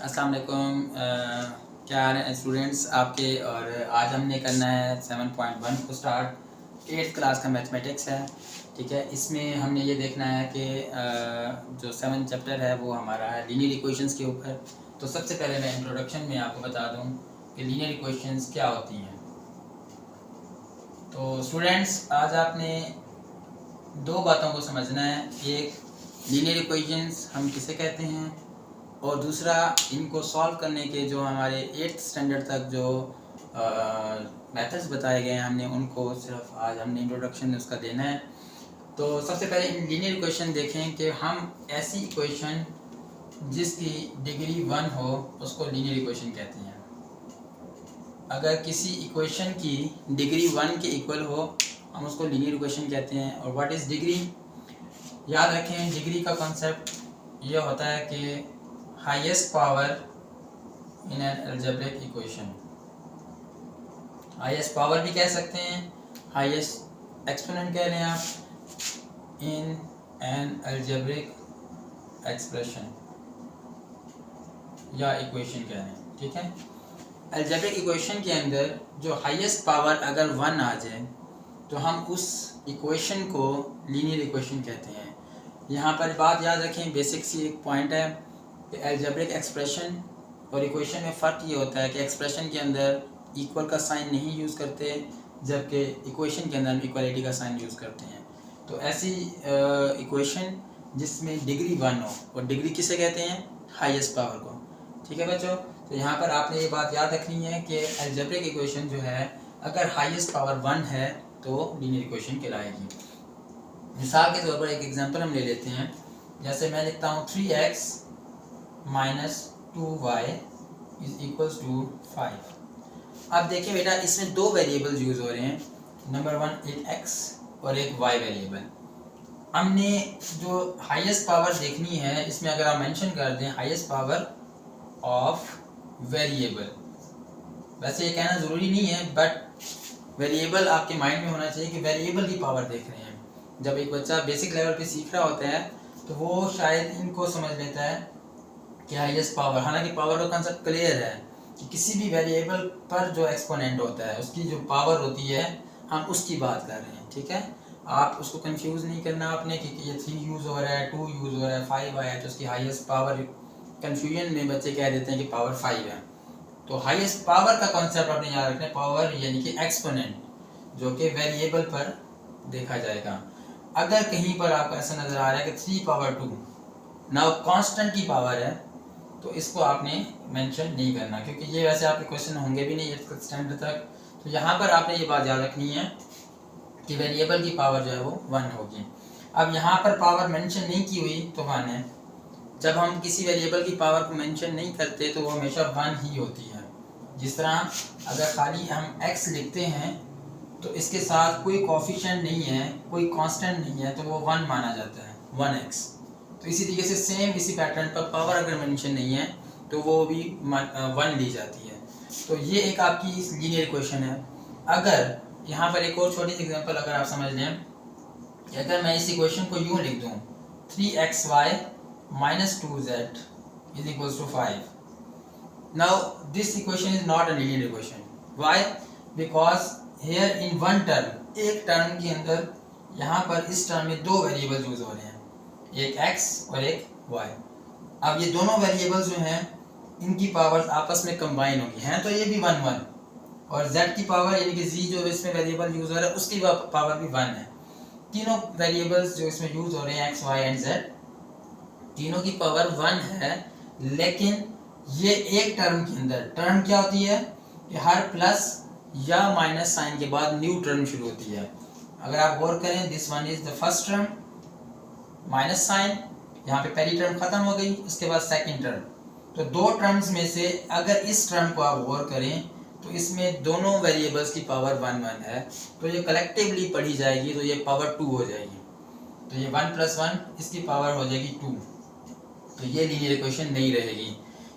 अस्सलाम वालेकुम। क्या हाल है स्टूडेंट्स आपके। और आज हमने करना है 7.1 को स्टार्ट। 8th क्लास का मैथमेटिक्स है, ठीक है। इसमें हमने ये देखना है कि जो 7th चैप्टर है वो हमारा है लीनियर इक्वेशंस के ऊपर। तो सबसे पहले मैं इंट्रोडक्शन में आपको बता दूं कि लीनियर इक्वेशंस क्या होती हैं। तो स्टूडेंट्स आज आपने दो बातों को समझना है। एक, लीनियर इक्वेशंस हम किसे कहते हैं, और दूसरा इनको सॉल्व करने के जो हमारे 8th स्टैंडर्ड तक जो मेथड्स बताए गए हैं हमने उनको सिर्फ आज हमने इंट्रोडक्शन में उसका देना है। तो सबसे पहले इन लीनियर इक्वेशन देखें कि हम ऐसी इक्वेशन जिसकी डिग्री 1 हो उसको लीनियर इक्वेशन कहते हैं। अगर किसी इक्वेशन की डिग्री 1 के इक्वल हो हम उसको लीनियर इक्वेशन कहते हैं। और व्हाट इज़ डिग्री, याद रखें डिग्री का कॉन्सेप्ट ये होता है कि highest power in an algebraic equation. Highest power भी कह सकते हैं, हाईएस्ट एक्सपोनेंट कह लें आप इन एन अलजेब्रिक एक्सप्रेशन या इक्वेशन कह लें, ठीक है। अलजेब्रिक इक्वेशन के अंदर जो हाईएस्ट पावर अगर 1 आ जाए तो हम उस इक्वेशन को लीनियर इक्वेशन कहते हैं। यहाँ पर बात याद रखें, बेसिक सी एक पॉइंट है कि अलजेब्रिक एक्सप्रेशन और इक्वेशन में फ़र्क ये होता है कि एक्सप्रेशन के अंदर इक्वल का साइन नहीं यूज़ करते, जबकि इक्वेशन के अंदर हम इक्वलिटी का साइन यूज़ करते हैं। तो ऐसी इक्वेशन जिसमें डिग्री 1 हो, और डिग्री किसे कहते हैं, हाईएस्ट पावर को, ठीक है बच्चों। तो यहाँ पर आपने ये बात याद रखनी है कि अलजेब्रिक इक्वेशन जो है अगर हाईएस्ट पावर 1 है तो लीनियर इक्वेशन कहलाएगी। मिसाल के तौर पर एक एग्जांपल हम ले लेते हैं। जैसे मैं लिखता हूँ 3x minus 2y is equals to 5। अब देखिए बेटा, इसमें दो वेरिएबल्स यूज़ हो रहे हैं। नंबर 1 एक x और एक y वेरिएबल। हमने जो हाईएस्ट पावर देखनी है इसमें अगर आप मेंशन कर दें हाईएस्ट पावर ऑफ वेरिएबल, वैसे ये कहना ज़रूरी नहीं है बट वेरिएबल आपके माइंड में होना चाहिए कि वेरिएबल की पावर देख रहे हैं। जब एक बच्चा बेसिक लेवल पे सीख रहा होता है तो वो शायद इनको समझ लेता है कि हाईएस्ट पावर, हालांकि पावर का कंसेप्ट क्लियर है कि किसी भी वेरिएबल पर जो एक्सपोनेंट होता है उसकी जो पावर होती है हम उसकी बात कर रहे हैं, ठीक है। आप उसको कंफ्यूज नहीं करना आपने कि ये 3 यूज़ हो रहा है, 2 यूज़ हो रहा है, 5 आया तो उसकी हाईएस्ट पावर, कन्फ्यूजन में बच्चे कह देते हैं कि पावर 5 है। तो हाईएस्ट पावर का कॉन्सेप्ट आपने याद रखना है, पावर यानी कि एक्सपोनेंट जो कि वेरिएबल पर देखा जाएगा। अगर कहीं पर आपको ऐसा नज़र आ रहा है कि 3 पावर 2 नाउ कांस्टेंट की पावर है तो इसको आपने मेंशन नहीं करना, क्योंकि ये वैसे आपके क्वेश्चन होंगे भी नहीं 8th स्टैंडर्ड तक। तो यहाँ पर आपने ये बात याद रखनी है कि वेरिएबल की पावर जो है वो 1 होगी। अब यहाँ पर पावर मेंशन नहीं की हुई तो 1 है। जब हम किसी वेरिएबल की पावर को मेंशन नहीं करते तो वो हमेशा 1 ही होती है। जिस तरह अगर खाली हम x लिखते हैं तो इसके साथ कोई कोफिशिएंट नहीं है, कोई कांस्टेंट नहीं है, तो वो 1 माना जाता है, 1x। तो इसी तरीके से सेम इसी पैटर्न पर पावर अगर मेंशन नहीं है तो वो भी 1 ली जाती है। तो ये एक आपकी लीनियर इक्वेशन है। अगर यहाँ पर एक और छोटी सी एग्जांपल अगर आप समझ लें कि अगर मैं इस इक्वेशन को यूँ लिख दूँ 3xy minus 2z is equals to 5. Now this equation is not a linear equation. Why? Because here in one term, एक टर्म के अंदर यहाँ पर इस टर्म में दो वेरिएबल यूज हो रहे हैं, एक x और एक y। अब ये दोनों वेरिएबल्स जो हैं इनकी पावर्स आपस में कंबाइन होगी, हैं तो ये भी 1 1, और z की पावर यानी कि z जो इसमें वेरिएबल यूज हो रहा है उसकी पावर भी 1 है। तीनों वेरिएबल्स जो इसमें यूज हो रहे हैं x, y एंड z, तीनों की पावर 1 है। लेकिन ये एक टर्म के अंदर, टर्म क्या होती है कि हर प्लस या माइनस साइन के बाद न्यू टर्म शुरू होती है। अगर आप गौर करें, this one is the first term, minus sign, यहाँ पे पहली टर्म खत्म हो गई, उसके बाद सेकंड टर्म। तो दो टर्म्स में से अगर इस टर्म को आप गौर करें तो इसमें दोनों वेरिएबल्स की पावर 1 1 है, तो ये कलेक्टिवली पढ़ी जाएगी तो ये पावर 2 हो जाएगी। तो ये 1 + 1 इसकी पावर हो जाएगी 2। तो ये लीनियर इक्वेशन नहीं रहेगी।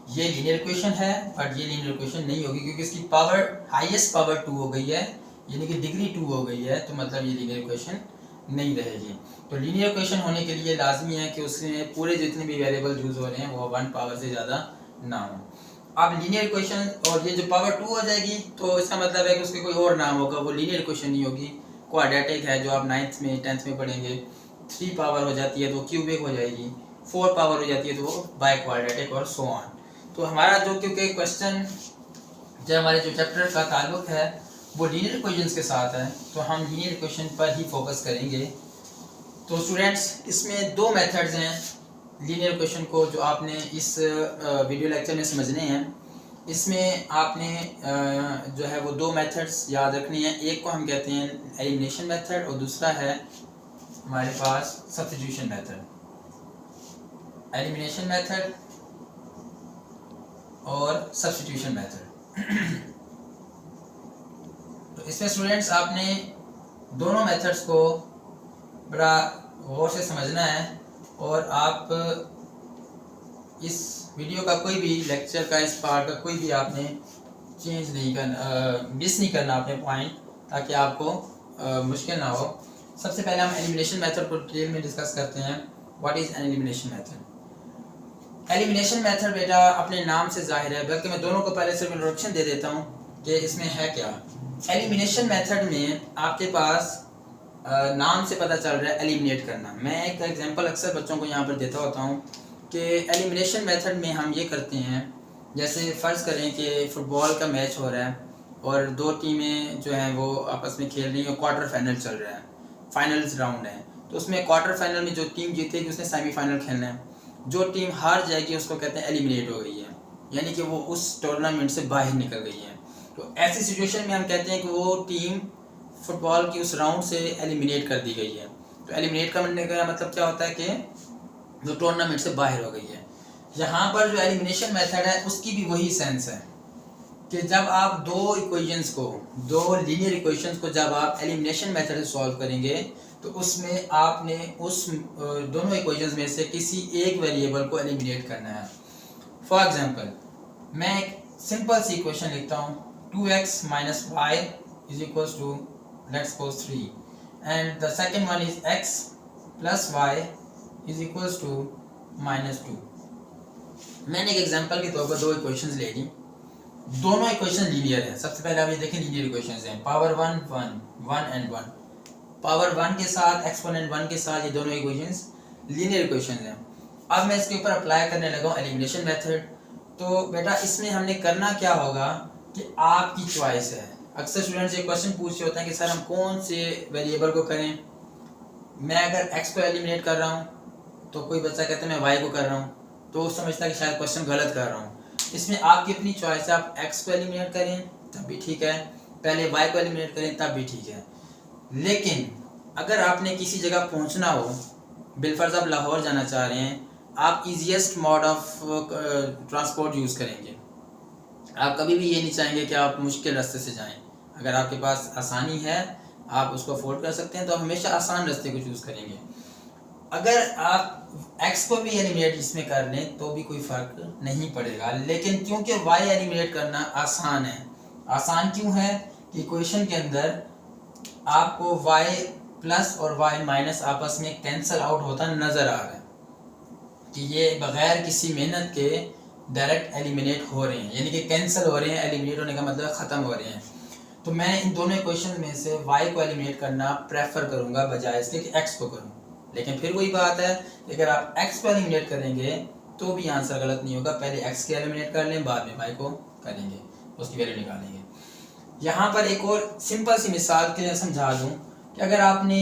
ये लीनियर इक्वेशन है बट ये लीनियर इक्वेशन नहीं होगी क्योंकि इसकी पावर, हाईएस्ट पावर 2 हो गई है, यानी कि डिग्री 2 हो गई है, तो मतलब ये लीनियर इक्वेशन नहीं रहेगी। तो लीनियर इक्वेशन होने के लिए लाजमी है कि उसमें पूरे जितने भी वेरिएबल यूज़ हो रहे हैं वो 1 पावर से ज़्यादा ना हो। अब लीनियर इक्वेशन और ये जो पावर 2 हो जाएगी तो इसका मतलब है कि उसके कोई और नाम होगा, वो लीनियर इक्वेशन नहीं होगी। क्वाड्रेटिक है जो आप 9th में 10th में पढ़ेंगे। 3 पावर हो जाती है तो क्यूबिक हो जाएगी, 4 पावर हो जाती है तो वो बाय क्वाड्रेटिक और सो ऑन। तो हमारा जो क्योंकि क्वेश्चन जो हमारे जो चैप्टर का ताल्लुक है वो लीनियर इक्वेशंस के साथ है तो हम लीनियर इक्वेशन पर ही फोकस करेंगे। तो स्टूडेंट्स इसमें 2 मेथड्स हैं लीनियर इक्वेशन को जो आपने इस वीडियो लेक्चर में समझने हैं। इसमें आपने जो है वो 2 मेथड्स याद रखनी है। एक को हम कहते हैं एलिमिनेशन मेथड और दूसरा है हमारे पास सब्स्टिट्यूशन मेथड। एलिमिनेशन मेथड और सब्स्टिट्यूशन मेथड। तो इसमें स्टूडेंट्स आपने दोनों मेथड्स को बड़ा गौर से समझना है और आप इस वीडियो का कोई भी लेक्चर का इस पार्ट का कोई भी आपने चेंज नहीं करना, मिस नहीं करना अपने पॉइंट, ताकि आपको मुश्किल ना हो। सबसे पहले हम एलिमिनेशन मेथड को डिटेल में डिस्कस करते हैं। What is an elimination method? Elimination method बेटा अपने नाम से जाहिर है, बल्कि मैं दोनों को पहले सिर्फ इंट्रोडक्शन दे देता हूँ कि इसमें है क्या। एलिमिनेशन मेथड में आपके पास नाम से पता चल रहा है एलिमिनेट करना। मैं एक एग्जांपल अक्सर बच्चों को यहाँ पर देता होता हूँ कि एलिमिनेशन मेथड में हम ये करते हैं, जैसे फ़र्ज़ करें कि फ़ुटबॉल का मैच हो रहा है और 2 टीमें जो हैं वो आपस में खेल रही हैं, क्वार्टर फाइनल चल रहा है, फाइनल्स राउंड है। तो उसमें क्वार्टर फाइनल में जो टीम जीतेगी उसने सेमीफाइनल खेलना है। जो टीम हार जाएगी उसको कहते हैं एलिमिनेट हो गई है, यानी कि वो उस टूर्नामेंट से बाहर निकल गई है। तो ऐसी सिचुएशन में हम कहते हैं कि वो टीम फुटबॉल की उस राउंड से एलिमिनेट कर दी गई है। तो एलिमिनेट करने का मतलब क्या होता है कि जो टूर्नामेंट से बाहर हो गई है। यहाँ पर जो एलिमिनेशन मेथड है उसकी भी वही सेंस है कि जब आप 2 इक्वेशंस को, 2 लीनियर इक्वेशंस को जब आप एलिमिनेशन मेथड से सॉल्व करेंगे तो उसमें आपने उस दोनों इक्वेशंस में से किसी एक वेरिएबल को एलिमिनेट करना है। फॉर एग्जांपल मैं एक सिंपल सी इक्वेशन लिखता हूँ, 2x minus y is equals to let's suppose 3 and the second one is x plus y is equals to minus 2। मैंने एक एग्जांपल के तौर पर 2 इक्वेशंस ले ली, दोनों इक्वेशन लीनियर है। सबसे पहले आप ये देखें लीनियर इक्वेशंस हैं, पावर 1 1 1 एंड 1, पावर 1 के साथ एक्सपोनेंट 1 के साथ, ये दोनों इक्वेशंस लीनियर इक्वेशंस हैं। अब मैं इसके ऊपर अप्लाई करने लगा हूँ एलिमिनेशन मेथड। तो बेटा इसमें हमने करना क्या होगा कि आपकी चॉइस है। अक्सर स्टूडेंट्स ये क्वेश्चन पूछते होते हैं कि सर हम कौन से वेरिएबल को करें। मैं अगर x को एलिमिनेट कर रहा हूँ तो कोई बच्चा कहता है मैं y को कर रहा हूँ, तो वो समझता है कि शायद क्वेश्चन गलत कर रहा हूँ। इसमें आपकी अपनी चॉइस है, आप x को एलिमिनेट करें तब भी ठीक है, पहले y को एलिमिनेट करें तब भी ठीक है। लेकिन अगर आपने किसी जगह पहुँचना हो, बिलफर्ज आप लाहौर जाना चाह रहे हैं, आप easiest mode of transport use करेंगे। आप कभी भी ये नहीं चाहेंगे कि आप मुश्किल रास्ते से जाएं। अगर आपके पास आसानी है, आप उसको अफोर्ड कर सकते हैं, तो आप हमेशा आसान रास्ते को चूज़ करेंगे। अगर आप x को भी एलिमिनेट इसमें कर लें तो भी कोई फ़र्क नहीं पड़ेगा, लेकिन क्योंकि y एलिमिनेट करना आसान है। आसान क्यों है कि इक्वेशन के अंदर आपको y प्लस और y माइनस आपस में कैंसिल आउट होता नज़र आ रहा है कि ये बग़ैर किसी मेहनत के डायरेक्ट एलिमिनेट हो रहे हैं, यानी कि कैंसिल हो रहे हैं। एलिमिनेट होने का मतलब ख़त्म हो रहे हैं। तो मैं इन दोनों इक्वेशन में से y को एलिमिनेट करना प्रेफर करूंगा बजाय इसके कि x को करूं। लेकिन फिर वही बात है कि अगर आप x को एलिमिनेट करेंगे तो भी आंसर गलत नहीं होगा। पहले x को एलिमिनेट कर लें, बाद में y को करेंगे, उसकी वैल्यू निकालेंगे। यहाँ पर एक और सिंपल सी मिसाल के लिए समझा दूँ कि अगर आपने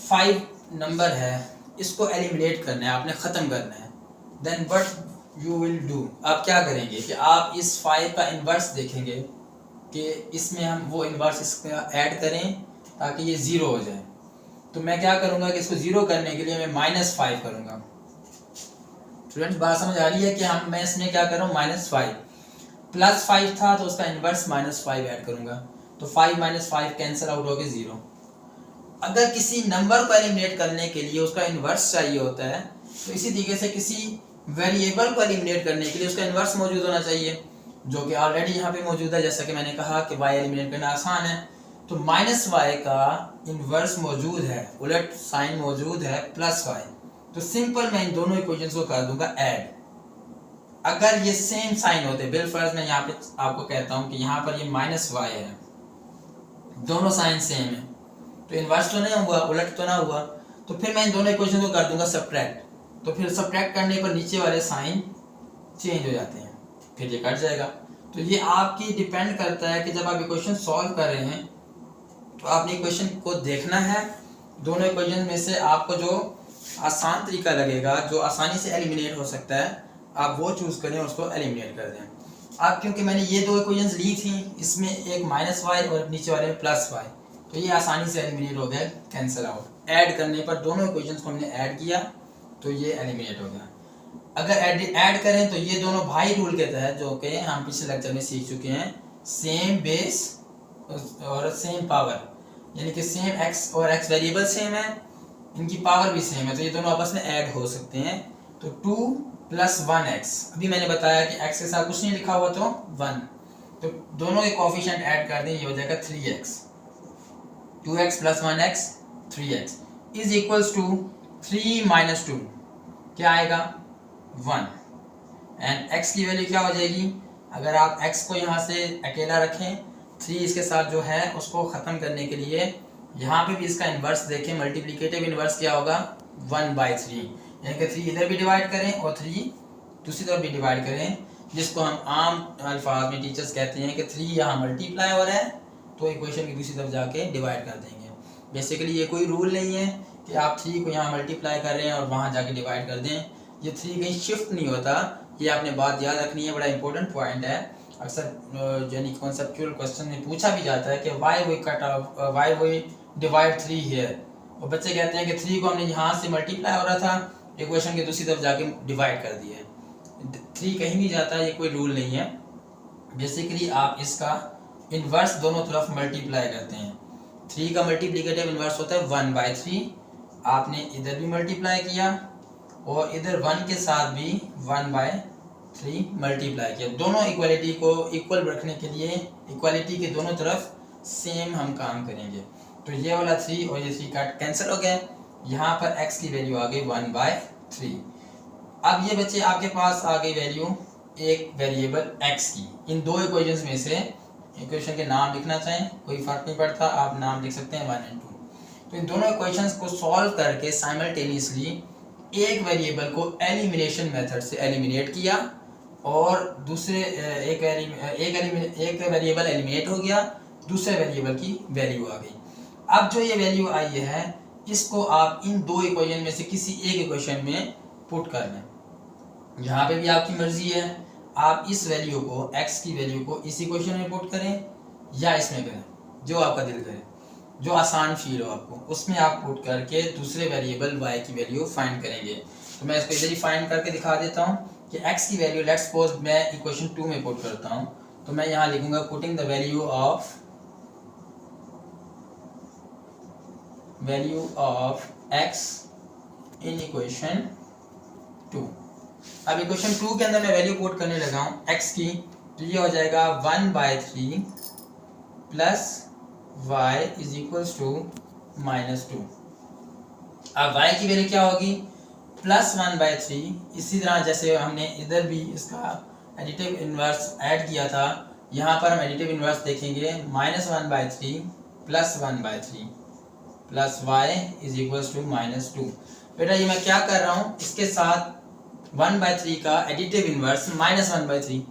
5 नंबर है, इसको एलिमिनेट करना है, आपने ख़त्म करना है, then what you will do, आप क्या करेंगे कि आप इस 5 का इन्वर्स देखेंगे कि इसमें हम वो इन्वर्स इसका ऐड करें ताकि ये 0 हो जाए। तो मैं क्या करूँगा कि इसको 0 करने के लिए मैं -5 करूँगा। स्टूडेंट्स बात समझ आ रही है कि मैं इसमें क्या कर रहा हूँ, -5 प्लस 5 था तो उसका इन्वर्स -5 ऐड करूँगा, तो 5 - 5 कैंसिल आउट हो गए 0। अगर किसी नंबर को एलिमिनेट करने के लिए उसका इन्वर्स चाहिए होता है, तो इसी तरीके से किसी वेरिएबल को एलिमिनेट करने के लिए उसका इन्वर्स मौजूद होना चाहिए, जो कि ऑलरेडी यहाँ पे मौजूद है। जैसा कि मैंने कहा कि y एलिमिनेट करना आसान है, तो -y का इन्वर्स मौजूद है, उलट साइन मौजूद है +y। तो सिंपल मैं इन दोनों इक्वेशंस को कर दूंगा ऐड। अगर ये सेम साइन होते, बिलफर्ज मैं यहाँ पे आपको कहता हूँ कि यहाँ पर ये माइनस वाई है, दोनों साइन सेम है, तो इन्वर्स तो नहीं हुआ, उलट तो ना हुआ, तो फिर मैं इन दोनों इक्वेशन को कर दूंगा सब्ट्रैक्ट, तो फिर सब्ट्रैक्ट करने पर नीचे वाले साइन चेंज हो जाते हैं, फिर ये कट जाएगा। तो ये आपकी डिपेंड करता है कि जब आप इक्वेशन सॉल्व कर रहे हैं तो आपने इक्वेशन को देखना है, दोनों इक्वेशन में से आपको जो आसान तरीका लगेगा, जो आसानी से एलिमिनेट हो सकता है, आप वो चूज़ करें और उसको एलिमिनेट कर दें। अब क्योंकि मैंने ये दो इक्वेशंस ली थी, इसमें एक माइनस वाई और नीचे वाले में प्लस वाई, तो ये आसानी से एलिमिनेट हो गया, कैंसिल आउट। ऐड करने पर दोनों इक्वेशंस को हमने ऐड किया तो ये एलिमिनेट हो गया। अगर ऐड करें तो ये दोनों भाई रूल के तहत, जो कि हम पिछले लेक्चर में सीख चुके हैं, सेम बेस और सेम पावर, यानी कि सेम एक्स और एक्स वेरिएबल सेम है, इनकी पावर भी सेम है, तो ये दोनों आपस में ऐड हो सकते हैं। तो 2 + 1x, अभी मैंने बताया कि x के साथ कुछ नहीं लिखा हुआ तो 1, तो दोनों के कोफिशिएंट ऐड कर दें, ये हो जाएगा 3x, 2x + 1x 3x is equals to 3 - 2 क्या आएगा 1, एंड x की वैल्यू क्या हो जाएगी, अगर आप x को यहाँ से अकेला रखें, 3 इसके साथ जो है उसको ख़त्म करने के लिए यहाँ पे भी इसका इन्वर्स देखें, मल्टीप्लिकेटिव इन्वर्स क्या होगा 1/3, यानी कि 3 इधर भी डिवाइड करें और 3 दूसरी तरफ भी डिवाइड करें, जिसको हम आम अल्फाज में टीचर्स कहते हैं कि 3 यहाँ मल्टीप्लाई हो रहा है तो इक्वेशन की दूसरी तरफ जाके डिवाइड कर देंगे। बेसिकली ये कोई रूल नहीं है कि आप 3 को यहाँ मल्टीप्लाई कर रहे हैं और वहाँ जाके डिवाइड कर दें, ये 3 कहीं शिफ्ट नहीं होता, ये आपने बात याद रखनी है, बड़ा इंपॉर्टेंट पॉइंट है। अक्सर यानी कॉन्सेप्चुअल क्वेश्चन में पूछा भी जाता है कि वाई वी डिवाइड 3 हियर, और बच्चे कहते हैं कि 3 को हमने यहाँ से मल्टीप्लाई हो रहा था, इक्वेशन के दूसरी तरफ जाके डिवाइड कर दिया है। 3 कहीं नहीं जाता, ये कोई रूल नहीं है। बेसिकली आप इसका इन्वर्स दोनों तरफ मल्टीप्लाई करते हैं, 3 का मल्टीप्लिकेटिव इन्वर्स होता है 1/3, आपने इधर भी मल्टीप्लाई किया और इधर 1 के साथ भी 1/3 मल्टीप्लाई किया, दोनों इक्वालिटी को इक्वल रखने के लिए इक्वालिटी के दोनों तरफ सेम हम काम करेंगे। तो ये वाला 3 और ये 3 काट कैंसिल हो गए, यहाँ पर x की वैल्यू आ गई 1/3। अब ये बच्चे आपके पास आ गई वैल्यू एक वेरिएबल x की, इन दो इक्वेशंस में से इक्वेशन के नाम लिखना चाहें कोई फर्क नहीं पड़ता, आप नाम लिख सकते हैं 1 और 2। तो इन दोनों इक्वेशंस को सॉल्व करके साइमल्टेनियसली एक वेरिएबल को एलिमिनेशन मेथड से एलिमिनेट किया और दूसरे एक वेरिएबल एलिमिनेट हो गया, दूसरे वेरिएबल की वैल्यू आ गई। अब जो ये वैल्यू आई है इसको आप इन दो इक्वेशन में से किसी एक इक्वेशन में पुट कर लें, यहाँ पे भी आपकी मर्जी है, आप इस वैल्यू को x की वैल्यू को इस इक्वेशन में पुट करें या इसमें करें, जो आपका दिल करे, जो आसान फील हो आपको, उसमें आप पुट करके दूसरे वेरिएबल y की वैल्यू फाइंड करेंगे। तो मैं इसको इधर ही फाइंड करके दिखा देता हूँ कि x की वैल्यू लेट्स सपोज मैं इक्वेशन 2 में पुट करता हूँ, तो मैं यहाँ लिखूंगा putting the value of x in equation 2। अब इक्वेशन 2 के अंदर मैं वैल्यू पुट करने लगा हूँ x की, तो ये हो जाएगा 1/3 plus y is equals to -2। अब y की वैल्यू क्या होगी +1/3, इसी तरह जैसे हमने इधर भी इसका एडिटिव इन्वर्स ऐड किया था, यहाँ पर हम एडिटिव इन्वर्स देखेंगे -1/3 plus 1/3 plus y is equals to -2। बेटा ये मैं क्या कर रहा हूँ, इसके साथ 1/3 का एडिटिव इन्वर्स -1/3।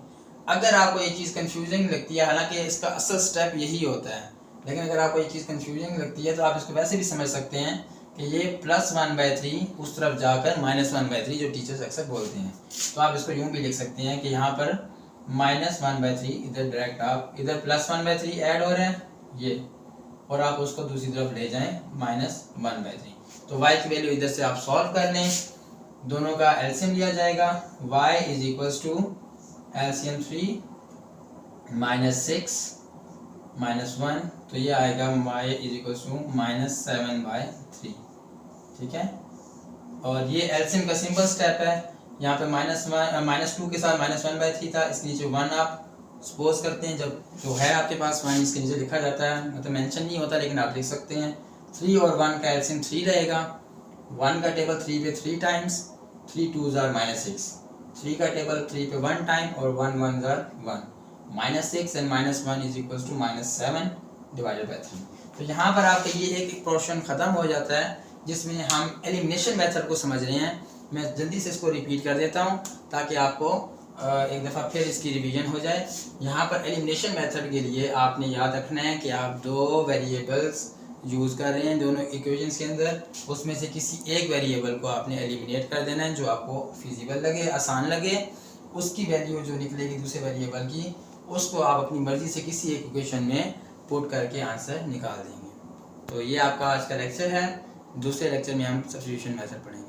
अगर आपको ये चीज़ कंफ्यूजिंग लगती है, हालांकि इसका असल स्टेप यही होता है, लेकिन अगर आपको ये चीज़ कंफ्यूजिंग लगती है तो आप इसको वैसे भी समझ सकते हैं कि ये +1/3 उस तरफ जाकर -1/3 जो टीचर्स अक्सर बोलते हैं, तो आप इसको यूँ भी लिख सकते हैं कि यहाँ पर -1/3 इधर डायरेक्ट आप इधर +1/3 ऐड हो रहे हैं ये, और आप उसको दूसरी तरफ ले जाएं -1/3। तो y की वैल्यू इधर से आप सॉल्व कर लें, दोनों का एलसीएम लिया जाएगा, y is equals to LCM 3 -6 -1, तो ये आएगा y इज इक्वल्स टू -7/3। ठीक है, और ये एलसीएम का सिंपल स्टेप है, यहाँ पे -2 के साथ -1/3 था, इसके नीचे 1 आप सपोज करते हैं, जब जो है आपके पास 1 इसके नीचे लिखा जाता है, मतलब मेंशन नहीं होता लेकिन आप लिख सकते हैं। 3 और 1 का एलसीएम 3 रहेगा, 1 का टेबल 3 पे 3 टाइम्स, 3 2s are -6, 3 का टेबल 3 पे 1 टाइम और 1 1 ज़र 1, -6 and -1 is equals to -7 divided by 3। तो यहाँ पर आपका ये एक पोर्शन ख़त्म हो जाता है जिसमें हम एलिमिनेशन मेथड को समझ रहे हैं। मैं जल्दी से इसको रिपीट कर देता हूँ ताकि आपको एक दफ़ा फिर इसकी रिवीजन हो जाए। यहाँ पर एलिमिनेशन मेथड के लिए आपने याद रखना है कि आप दो वेरिएबल्स यूज़ कर रहे हैं दोनों इक्वेशंस के अंदर, उसमें से किसी एक वेरिएबल को आपने एलिमिनेट कर देना है जो आपको फिजिबल लगे, आसान लगे। उसकी वैल्यू जो निकलेगी दूसरे वेरिएबल की, उसको आप अपनी मर्ज़ी से किसी एक इक्वेशन में पुट करके आंसर निकाल देंगे। तो ये आपका आज का लेक्चर है। दूसरे लेक्चर में हम सब्स्टिट्यूशन मेथड पढ़ेंगे।